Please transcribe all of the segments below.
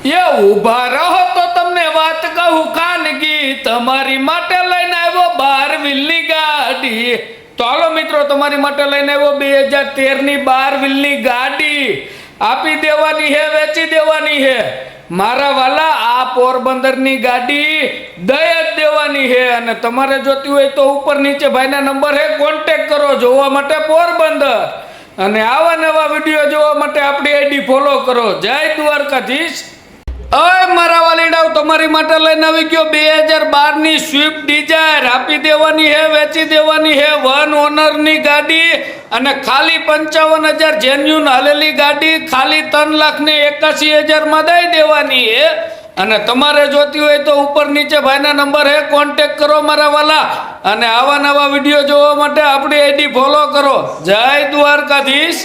એ ઊભા રહો તો તમને વાત કહું ખાનગી, તમારી માટે લઈને આવ્યો 12 વ્હીલની ગાડી। તો હાલો મિત્રો, તમારી માટે લઈને આવ્યો 2013 ની 12 વ્હીલની ગાડી। આપી દેવાની હે, વેચી દેવાની હે મારા વાલા। આ પોરબંદરની ગાડી દઈ જ દેવાની હે, અને તમારે જોતી હોય તો ઉપર નીચે ભાઈના નંબર હે, કોન્ટેક્ટ કરો જોવા માટે પોરબંદર। અને આવા નવા વિડીયો જોવા માટે આપણી આઈડી ફોલો કરો। જય દ્વારકાધીશ। ઓય મારા વાલીડાઓ, તમારી માટે લઈને આવી ગયો 2012 ની સ્વિફ્ટ ડિઝાયર। આપી દેવાની હે, વેચી દેવાની હે, વન ઓનરની ગાડી, અને ખાલી 55,000 જેન્યુન હાલેલી ગાડી, ખાલી 3,81,000 માં દઈ દેવાની હે। અને તમારે જોતી હોય તો ઉપર નીચે ભાઈના નંબર હે, કોન્ટેક્ટ કરો મારા વાલા। અને આવા નવા વિડીયો જોવા માટે આપણી આઈડી ફોલો કરો। જય દ્વારકાધીશ।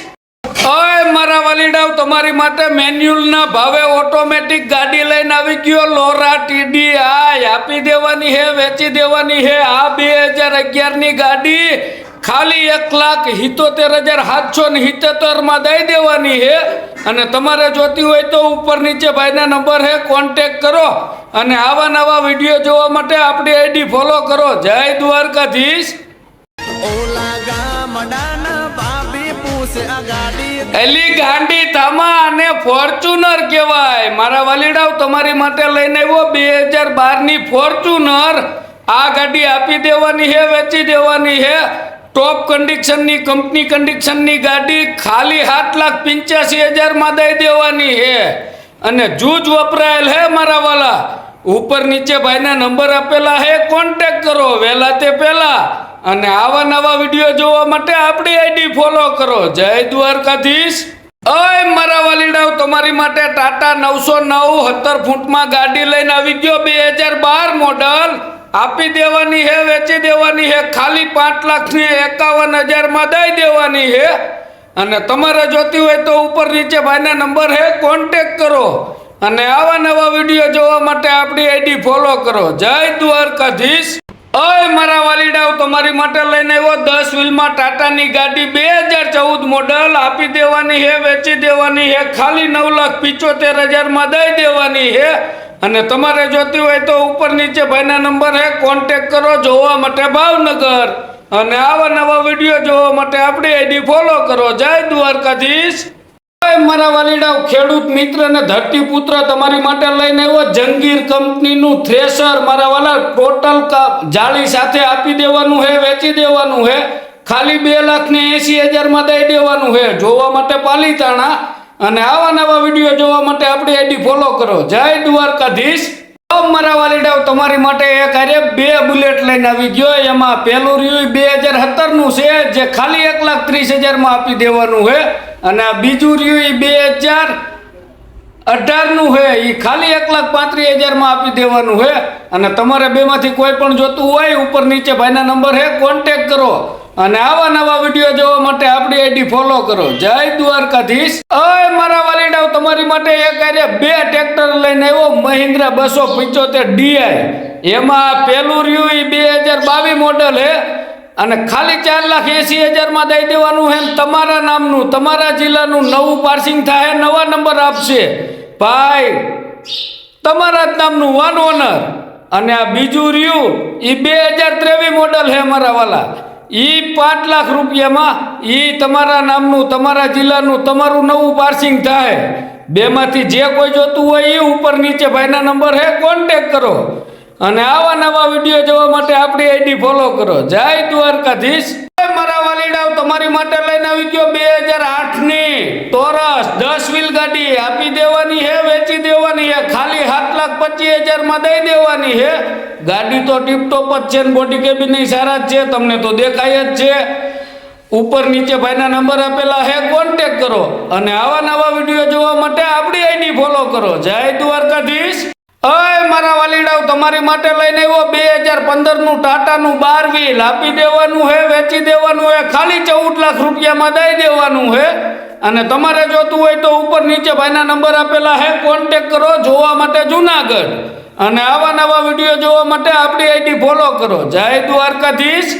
ઓય મારા વાલીડાઓ, તમારી માટે મેન્યુઅલ ના ભાવે ઓટોમેટિક ગાડી લઈને આવી ગયો લોરા TDI। આપી દેવાની હે, વેચી દેવાની હે। આ 2011 ની ગાડી ખાલી 1,77,777 માં દઈ દેવાની હે। અને તમારે જોતી હોય તો ઉપર નીચે ભાઈના નંબર હે, કોન્ટેક્ટ કરો। અને આવા નવા વિડીયો જોવા માટે આપણી આઈડી ફોલો કરો। જય દ્વારકાધીશ। એલી ગાંડી થામા અને ફોર્ચ્યુનર કહેવાય મારા વાલીડાઓ। તમારી માટે લઈને આવ્યો 2012 ની ફોર્ચ્યુનર। આ ગાડી આપી દેવાની હે, વેચી દેવાની હે। ટોપ કન્ડિશનની કંપની કન્ડિશનની ગાડી ખાલી 7,85,000 માં દઈ દેવાની હે। અને જૂજ વપરાયેલ હે મારા વાલા। ઉપર નીચે ભાઈના નંબર આપેલા હે, કોન્ટેક્ટ કરો વહેલા તે પહેલા। અને આવા નવા વિડીયો જોવા માટે આપણી આઈડી ફોલો કરો। જય દ્વારકાધીશ। ઓય મારા વાલીડાઓ, તમારી માટે ટાટા 909 17 ફૂટમાં ગાડી લઈને આવી ગયો 2012 મોડલ। આપી દેવાની હે, વેચી દેવાની હે, ખાલી 5,51,000 માં દઈ દેવાની હે। અને તમારે જોતી હોય તો ઉપર નીચે ભાઈના નંબર હે, કોન્ટેક્ટ કરો। અને આવા નવા વિડીયો જોવા માટે આપણી આઈડી ફોલો કરો। જય દ્વારકાધીશ। ઓય મારા વાલીડાઓ, તમારી માટે લઈને આવ્યો 10 વ્હીલમાં ટાટાની ગાડી 2014 મોડલ। આપી દેવાની હે, વેચી દેવાની હે, ખાલી 9,75,000 માં દઈ દેવાની હે। અને તમારે જોતી હોય તો ઉપર નીચે ભાઈના નંબર હે, કોન્ટેક્ટ કરો જોવા માટે ભાવનગર। અને આવા નવા વિડીયો જોવા માટે આપણી આઈડી ફોલો કરો। જય દ્વારકાધીશ। મારા વાલીડાઓ, ખેડૂત મિત્ર અને ધરતીપુત્ર તમારી માટે લઈને આવ્યો જંગીર કંપનીનું થ્રેશર મારા વાલા। ટોટલ જાળી સાથે આપી દેવાનું હે, વેચી દેવાનું હે, ખાલી 2,80,000 માં દઈ દેવાનું હે જોવા માટે પાલીતાણા। અને આવા નવા વિડીયો જોવા માટે આપણી આઈડી ફોલો કરો। જય દ્વારકાધીશ। મારા વાલીડાઓ, તમારી માટે એક આરે 2 બુલેટ લઈને આવી ગયો। એમાં પહેલું રહ્યું 2017 નું છે, જે ખાલી 1,30,000 માં આપી દેવાનું હે। અને આ બીજું રહ્યું 2018 નું હે, એ ખાલી 1,35,000 માં આપી દેવાનું હે। અને તમારે બેમાંથી કોઈ પણ જોતું હોય ઉપર નીચે ભાઈના નંબર હે, કોન્ટેક્ટ કરો। અને આવા નવા વિડીયો જોવા માટે આપણી આઈડી ફોલો કરો। જય દ્વારકાધીશ। ઓય મારા વાલીડાઓ, તમારી માટે એક આરે 2 ટ્રેક્ટર લઈને આવ્યો મહિન્દ્રા 275 DI। એમાં પહેલું રહ્યું 2022 મોડલ હે, અને ખાલી 4,80,000 માં દઈ દેવાનું હે। તમારા નામનું, તમારા જિલ્લાનું નવું પાર્સિંગ થાય, નવા નંબર આપશે ભાઈ, તમારા જ નામનું વન ઓનર। અને આ બીજું રહ્યું 2023 મોડલ હે મારા વાલા। 5 લાખ રૂપિયામાં તમારા નામનું, તમારા જિલ્લાનું, તમારું નવું પાર્સિંગ થાય। બેમાંથી જે કોઈ જોતું હોય એ ઉપર નીચે ભાઈના નંબર હે, કોન્ટેક્ટ કરો। અને આવા નવા વિડીયો જોવા માટે આપણી આઈડી ફોલો કરો। જય દ્વારકાધીશ। મારા વાલીડાઓ, તમારી માટે લઈને આવી ગયો 2008 ની ટોરસ 10 વ્હીલ ગાડી। આપી દેવાની હે, વેચી દેવાની હે, ખાલી 7,25,000 માં દઈ દેવાની હે। ગાડી તો ટીપટોપ જ છે, બોડી કેબિન સારા જ છે, તમને તો દેખાય જ છે। ઉપર નીચે ભાઈના નંબર આપેલા હે, કોન્ટેક્ટ કરો। અને આવા નવા વિડીયો જોવા માટે આપણી આઈડી ફોલો કરો। જય દ્વારકાધીશ। ઓય મારા વાલીડાઓ, તમારી માટે લઈને આવ્યો 2015 નું ટાટાનું 12 વ્હીલ। આપી દેવાનું હે, વેચી દેવાનું હે, ખાલી 14 લાખ રૂપિયામાં દઈ દેવાનું હે। અને તમારે જોતું હોય તો ઉપર નીચે ભાઈના નંબર આપેલા હે, કોન્ટેક્ટ કરો જોવા માટે જુનાગઢ। અને આવા નવા વિડીયો જોવા માટે આપણી આઈડી ફોલો કરો। જય દ્વારકાધીશ।